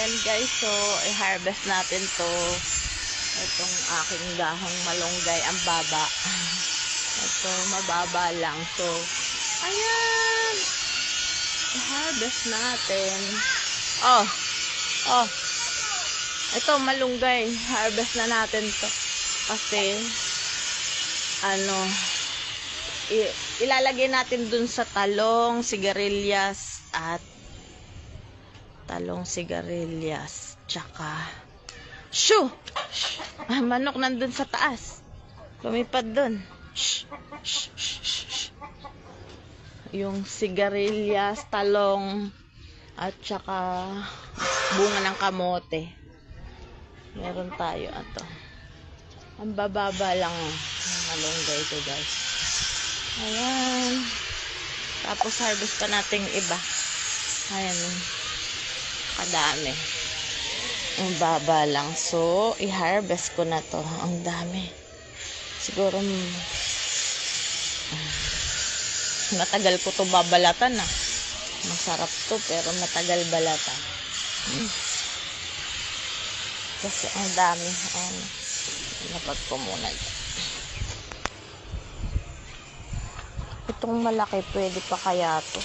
Ayan guys, so i-harvest natin to. Itong aking dahong malunggay, ang baba. Ito, mababa lang. So, ayan. I-harvest natin. Oh. Ito, malunggay. Harvest na natin to. Kasi, ilalagay natin dun sa talong, sigarilyas, at tsaka shoo! Manok nandun sa taas. Lumipad dun. Yung sigarilyas, talong, at tsaka bunga ng kamote. Meron tayo ato. Ang bababa lang malunggay ito guys. Ayan. Tapos harvest pa natin iba. Ayan. Kadami. Ang baba lang. So, i-harvest ko na to. Ang dami. Siguro matagal ko to babalatan na. Masarap to pero matagal balatan. Kasi ang dami. Dapat ko muna. Itong malaki pwede pa kaya to?